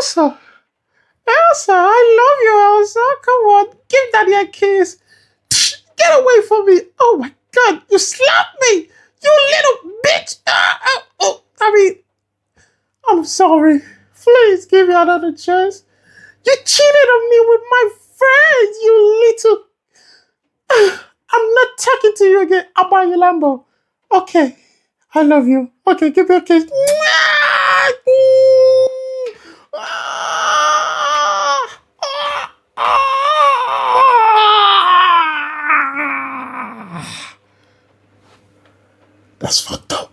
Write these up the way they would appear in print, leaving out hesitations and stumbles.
Elsa, Elsa, I love you, Elsa. Come on, give daddy a kiss. Get away from me. Oh my God, you slapped me. You little bitch. I mean, I'm sorry. Please give me another chance. You cheated on me with my friends, you little. I'm not talking to you again. I'll buy you Lambo. Okay. I love you. Okay, give me a kiss. That's fucked up.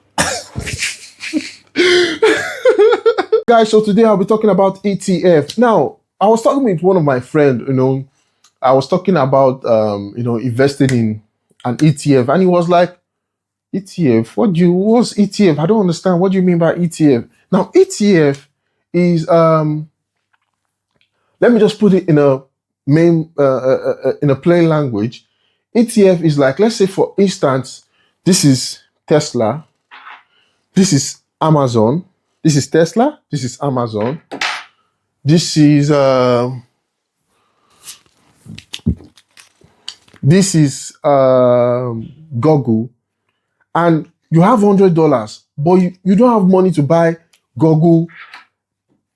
Guys, so today I'll be talking about ETF. Now, I was talking with one of my friends, I was talking about, investing in an ETF, and he was like, ETF? What's ETF? I don't understand. What do you mean by ETF? Now, ETF is, let me just put it in a plain language. ETF is like, let's say for instance, this is Tesla, this is Amazon, this is Tesla, this is Amazon, this is Google, and you have $100, but you don't have money to buy Google,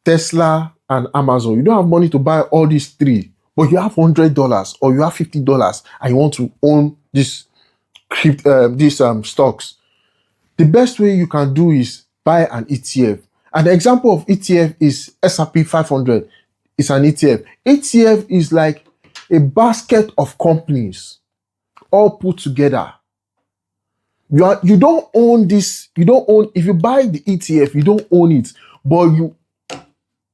Tesla, and Amazon. You don't have money to buy all these three, but you have $100 or you have $50 and you want to own these stocks. The best way you can do is buy an ETF. And the example of ETF is S&P 500. It's an ETF. ETF is like a basket of companies all put together. You don't own this. You don't own, if you buy the ETF, you don't own it, but you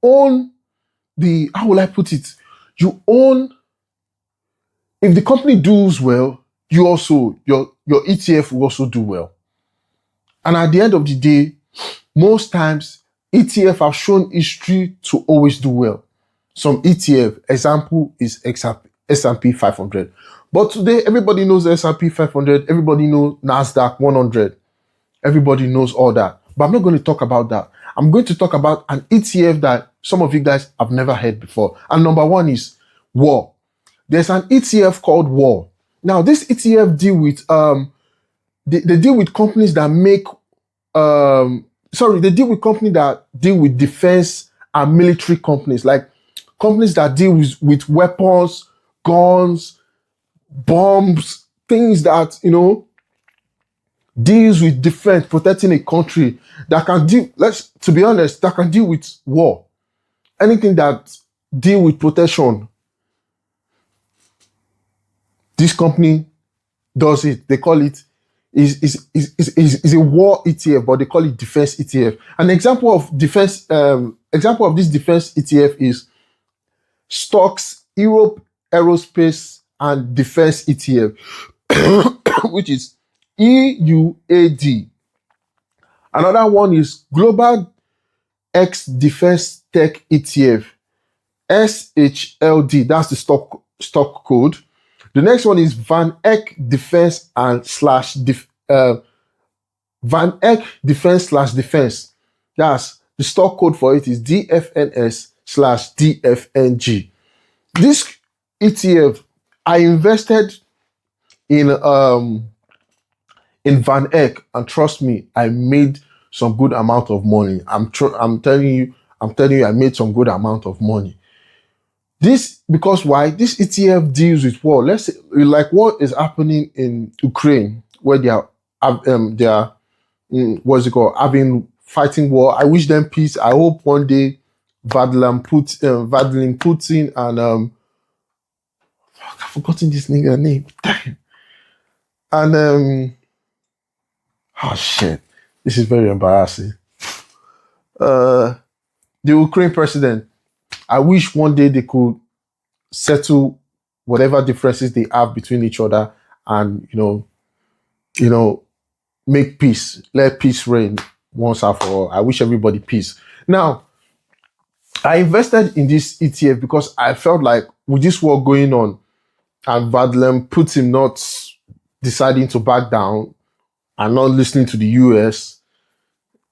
own the, how will I put it? You own, if the company does well, you also, your ETF will also do well. And at the end of the day, most times ETF have shown history to always do well. Some ETF, example is S&P 500. But today, everybody knows S&P 500. Everybody knows NASDAQ 100. Everybody knows all that. But I'm not going to talk about that. I'm going to talk about an ETF that some of you guys have never heard before. And number one is WAR. There's an ETF called WAR. Now, this ETF deal with, they deal with companies that make, they deal with companies that deal with defense and military companies, like companies that deal with weapons, guns, bombs, things that, deals with defense, protecting a country, that can deal, to be honest, that can deal with war. Anything that deal with protection, this company does it. They call it, is a war ETF, but they call it defense ETF. An example of defense, example of this defense ETF is Stocks Europe Aerospace and Defense ETF, which is EUAD. Another one is Global X Defense Tech ETF, SHLD. That's the stock code. The next one is Van Eck Defense and Van Eck Defense/Defense. That's the stock code for it is DFNS/DFNG. This ETF, I invested in Van Eck, and trust me, I made some good amount of money. I'm telling you, I made some good amount of money. This, because why? This ETF deals with war. Let's say, like what is happening in Ukraine, where they are what's it called? Having fighting war. I wish them peace. I hope one day Vladimir Putin and I've forgotten this nigga name. And oh shit, this is very embarrassing. The Ukraine president, I wish one day they could settle whatever differences they have between each other and, make peace. Let peace reign once and for all. I wish everybody peace. Now, I invested in this ETF because I felt like with this war going on and Vladimir Putin not deciding to back down and not listening to the US,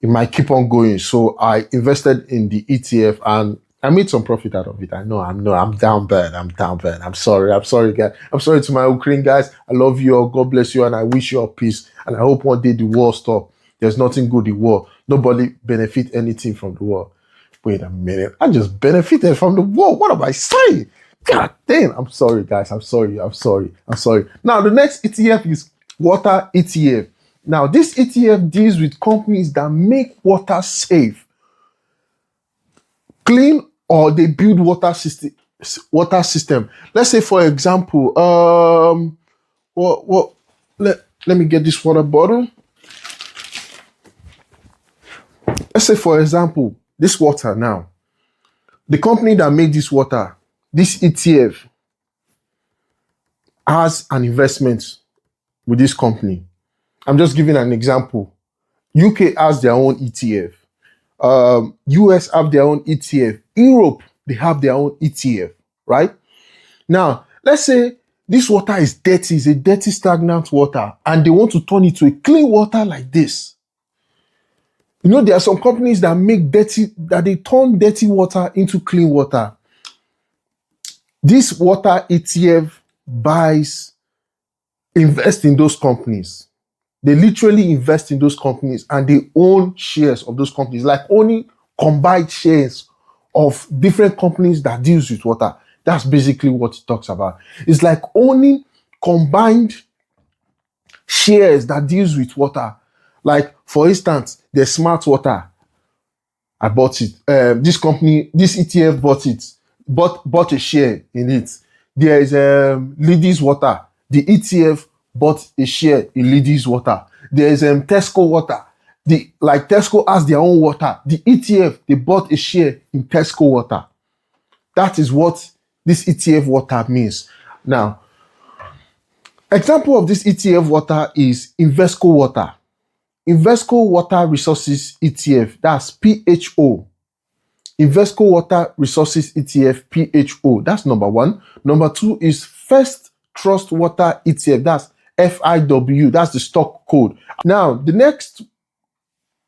it might keep on going. So I invested in the ETF, and I made some profit out of it. I know. I'm down bad. I'm down bad. I'm sorry. I'm sorry, guys. I'm sorry to my Ukraine guys. I love you all. God bless you, and I wish you all peace. And I hope one day the war stop. There's nothing good in war. Nobody benefit anything from the war. Wait a minute. I just benefited from the war. What am I saying? God damn. I'm sorry, guys. I'm sorry. I'm sorry. I'm sorry. Now, the next ETF is water ETF. Now, this ETF deals with companies that make water safe, clean, or they build water system. Let's say, for example, let me get this water bottle. Let's say, for example, this water now. The company that made this water, this ETF, has an investment with this company. I'm just giving an example. UK has their own ETF. US have their own ETF. Europe, they have their own ETF, right? Now, let's say this water is dirty, it's a dirty, stagnant water, and they want to turn it to a clean water like this. You know, there are some companies that they turn dirty water into clean water. This water ETF invest in those companies. They literally invest in those companies and they own shares of those companies, like owning combined shares of different companies that deals with water. That's basically what it talks about. It's like owning combined shares that deals with water. Like, for instance, the smart water. I bought it. This company, this ETF bought a share in it. There is Ladies Water. The ETF bought a share in Ladies Water. There is Tesco Water. Tesco has their own water. The ETF, they bought a share in Tesco Water. That is what this ETF water means. Now, example of this ETF water is Invesco Water. Invesco Water Resources ETF, that's PHO. Invesco Water Resources ETF, PHO. That's number one. Number two is First Trust Water ETF. That's FIW. That's the stock code. Now, the next,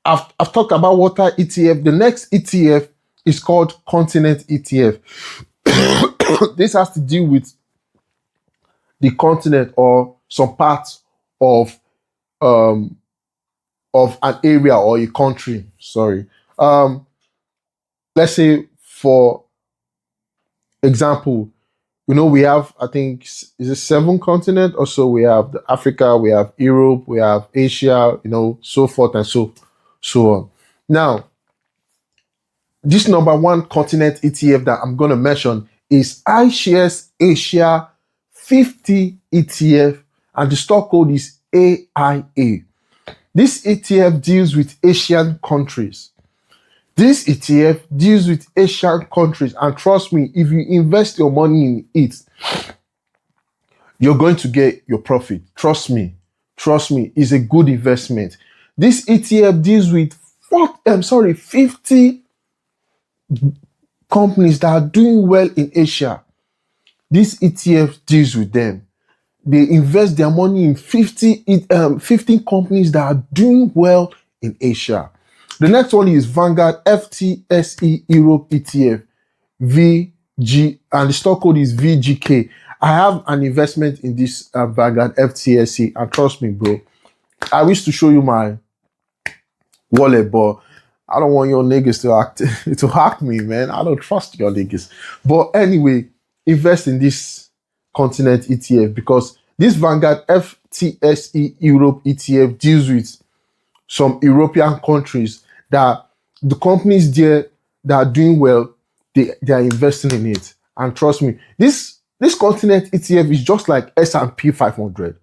I've talked about water ETF. The next ETF is called Continent ETF. This has to deal with the continent or some parts of an area or a country. Sorry. Let's say, for example, we have, I think, is it 7 continents or so? We have Africa, we have Europe, we have Asia, so forth and so on. Now, this number one continent ETF that I'm going to mention is iShares Asia 50 ETF, and the stock code is AIA. This ETF deals with Asian countries. This ETF deals with Asian countries, and trust me, if you invest your money in it, you're going to get your profit. Trust me, it's a good investment. This ETF deals with 50 companies that are doing well in Asia. This ETF deals with them. They invest their money in 15 companies that are doing well in Asia. The next one is Vanguard FTSE Europe ETF, VG, and the stock code is VGK. I have an investment in this Vanguard FTSE, and trust me, bro, I wish to show you my wallet, but I don't want your niggas to hack me, man. I don't trust your niggas. But anyway, invest in this continent ETF, because this Vanguard FTSE Europe ETF deals with some European countries that the companies there that are doing well, they are investing in it. And trust me, this continent ETF is just like S&P 500.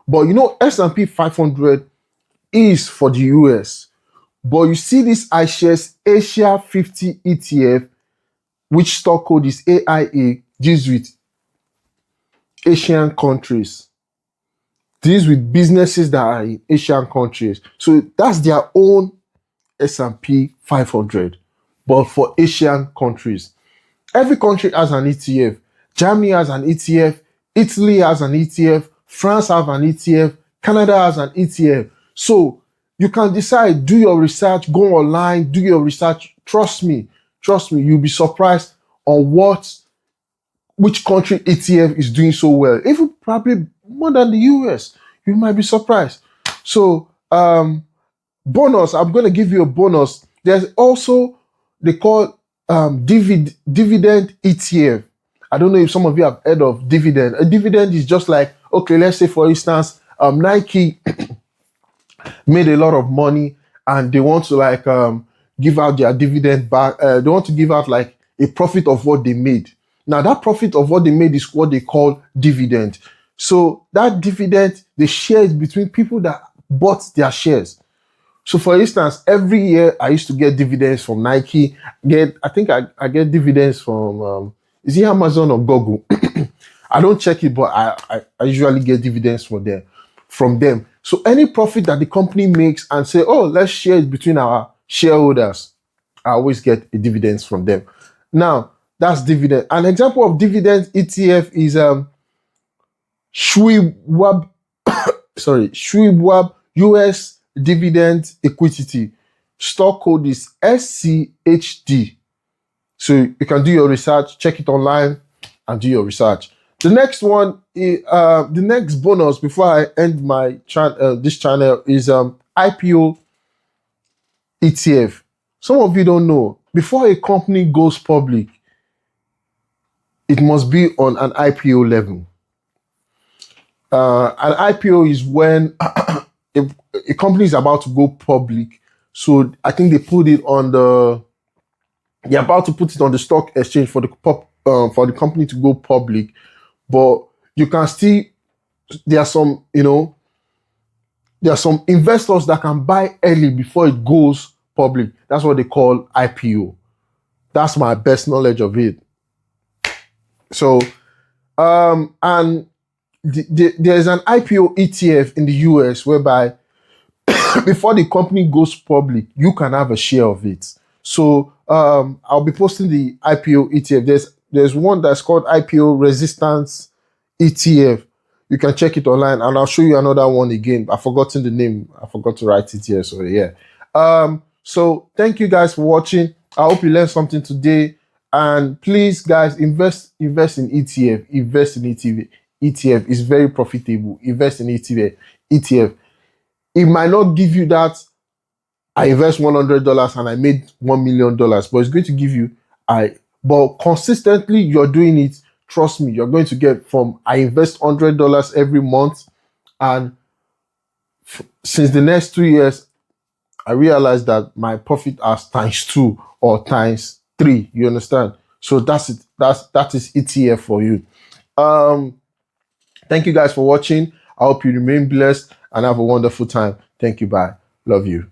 But S&P 500 is for the US. But you see this iShares Asia 50 ETF, which stock code is AIA, deals with Asian countries. Deals with businesses that are in Asian countries. So that's their own S&P 500, but for Asian countries. Every country has an ETF. Germany has an ETF. Italy has an ETF. France has an ETF. Canada has an ETF. So you can decide, do your research, go online, do your research. Trust me, Trust me, you'll be surprised on which country ETF is doing so well. Even probably more than the US. You might be surprised. So bonus, I'm going to give you a bonus. There's also, they call dividend ETF. I don't know if some of you have heard of dividend. A dividend is just like, okay, let's say for instance, Nike made a lot of money and they want to like give out their dividend back. They want to give out like a profit of what they made. Now that profit of what they made is what they call dividend. So that dividend, they share it between people that bought their shares. So for instance, every year I used to get dividends from Nike. I think I get dividends from is it Amazon or Google? I don't check it, but I usually get dividends from them. So any profit that the company makes and say, oh, let's share it between our shareholders, I always get a dividends from them. Now, that's dividend. An example of dividend ETF is Schwab US Dividend Equity. Stock code is SCHD. So you can do your research, check it online and do your research. The next one, the next bonus before I end my this channel is IPO ETF. Some of you don't know, before a company goes public, it must be on an IPO level. An IPO is when a company is about to go public. So I think they're about to put it on the stock exchange for the company to go public. But you can still, there are some investors that can buy early before it goes public. That's what they call IPO. That's my best knowledge of it. So, and there's an IPO ETF in the US whereby before the company goes public, you can have a share of it. So I'll be posting the IPO ETF. There's one that's called IPO Resistance ETF. You can check it online, and I'll show you another one again. I've forgotten the name. I forgot to write it here. So yeah. So thank you guys for watching. I hope you learned something today. And please, guys, invest in ETF. Invest in ETF. It's very profitable. Invest in ETF. It might not give you that I invest $100 and I made $1 million, but it's going to give you but consistently you're doing it. Trust me, you're going to get from I invest $100 every month, and since the next 2 years, I realized that my profit has ×2 or ×3. You understand? So that's it. That is ETF for you. Thank you guys for watching. I hope you remain blessed and have a wonderful time. Thank you. Bye. Love you.